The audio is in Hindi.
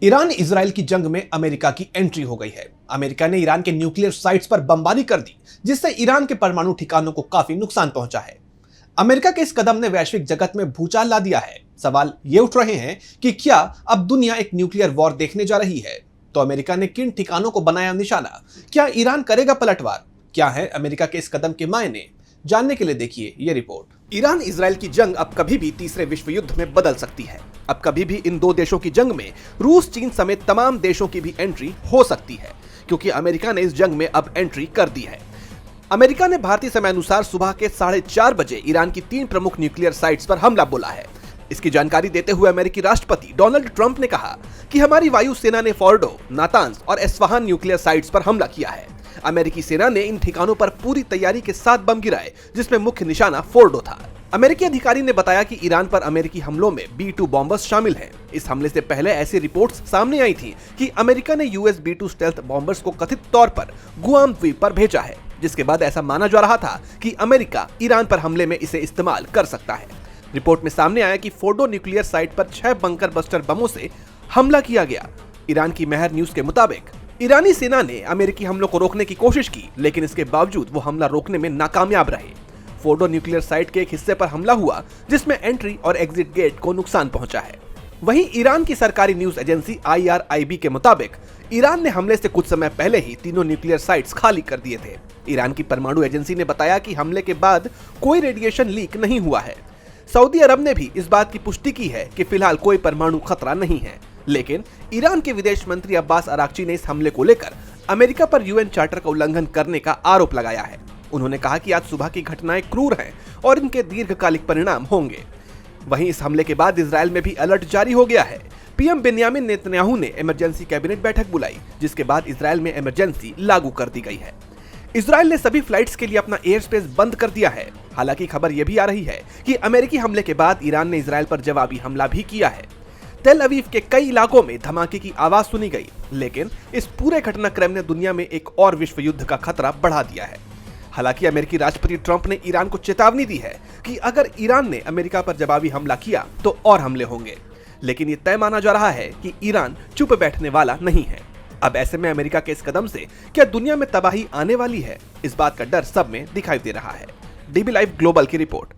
ईरान इजराइल की जंग में अमेरिका की एंट्री हो गई है। अमेरिका ने ईरान के न्यूक्लियर साइट्स पर बमबारी कर दी, जिससे ईरान के परमाणु ठिकानों को काफी नुकसान पहुंचा है। अमेरिका के इस कदम ने वैश्विक जगत में भूचाल ला दिया है। सवाल ये उठ रहे हैं कि क्या अब दुनिया एक न्यूक्लियर वॉर देखने जा रही है? तो अमेरिका ने किन ठिकानों को बनाया निशाना? क्या ईरान करेगा पलटवार? क्या है अमेरिका के इस कदम के मायने? जानने के लिए देखिए ये रिपोर्ट। ईरान इजराइल की जंग अब कभी भी तीसरे विश्व युद्ध में बदल सकती है। अब कभी भी इन दो देशों की जंग में रूस, चीन समेत तमाम देशों की भी एंट्री हो सकती है, क्योंकि अमेरिका ने इस जंग में अब एंट्री कर दी है। अमेरिका ने भारतीय समय अनुसार सुबह के 4:30 बजे ईरान की 3 प्रमुख न्यूक्लियर साइट्स पर हमला बोला है। इसकी जानकारी देते हुए अमेरिकी राष्ट्रपति डोनाल्ड ट्रंप ने कहा कि हमारी वायुसेना ने फोर्डो, नातांज और एस्फहान न्यूक्लियर साइट्स पर हमला किया है। अमेरिकी सेना ने इन ठिकानों पर पूरी तैयारी के साथ बम गिराए, जिसमें मुख्य निशाना फोर्डो था। अमेरिकी अधिकारी ने बताया कि ईरान पर अमेरिकी हमलों में B-2 बॉम्बर्स शामिल हैं। इस हमले से पहले ऐसी रिपोर्ट्स सामने आई थी कि अमेरिका ने US B-2 स्टेल्थ बॉम्बर्स को कथित तौर पर गुआम द्वीप पर भेजा है, जिसके बाद ऐसा माना जा रहा था कि अमेरिका ईरान पर हमले में इसे इस्तेमाल कर सकता है। रिपोर्ट में सामने आया कि फोर्डो न्यूक्लियर साइट पर 6 बंकर बस्टर बमों से हमला किया गया। ईरान की महर न्यूज के मुताबिक ईरानी सेना ने अमेरिकी हमलों को रोकने की कोशिश की, लेकिन इसके बावजूद वो हमला रोकने में नाकामयाब रहे। फोर्डो न्यूक्लियर साइट के एक हिस्से पर हमला हुआ, जिसमें एंट्री और एग्जिट गेट को नुकसान पहुंचा है। वहीं ईरान की सरकारी न्यूज एजेंसी IRIB के मुताबिक ईरान ने हमले से कुछ समय पहले ही तीनों न्यूक्लियर साइट्स खाली कर दिए थे। ईरान की परमाणु एजेंसी ने बताया कि हमले के बाद कोई रेडिएशन लीक नहीं हुआ है। सऊदी अरब ने भी इस बात की पुष्टि की है कि फिलहाल कोई परमाणु खतरा नहीं है, लेकिन ईरान के विदेश मंत्री अब्बास अराक्ची ने इस हमले को लेकर अमेरिका पर UN चार्टर का उल्लंघन करने का आरोप लगाया है। उन्होंने कहा कि आज सुबह की घटनाएं क्रूर हैं और इनके दीर्घकालिक परिणाम होंगे। वहीं इस हमले के बाद इजरायल में भी अलर्ट जारी हो गया है। PM बेन्यामिन नेतन्याहू ने इमरजेंसी कैबिनेट बैठक बुलाई, जिसके बाद इजरायल में इमरजेंसी लागू कर दी गई है। इजरायल ने सभी फ्लाइट्स के लिए अपना एयर स्पेस बंद कर दिया है। हालांकि खबर यह भी आ रही है कि अमेरिकी हमले के बाद ईरान ने इजरायल पर जवाबी हमला भी किया है। तेल अवीव के कई इलाकों में धमाके की आवाज सुनी गई, लेकिन इस पूरे घटनाक्रम ने दुनिया में एक और विश्व युद्ध का खतरा बढ़ा दिया है। हालांकि अमेरिकी राष्ट्रपति ट्रंप ने ईरान को चेतावनी दी है कि अगर ईरान ने अमेरिका पर जवाबी हमला किया तो और हमले होंगे, लेकिन ये तय माना जा रहा है कि ईरान चुप बैठने वाला नहीं है। अब ऐसे में अमेरिका के इस कदम से क्या दुनिया में तबाही आने वाली है, इस बात का डर सब में दिखाई दे रहा है। DB लाइव ग्लोबल की रिपोर्ट।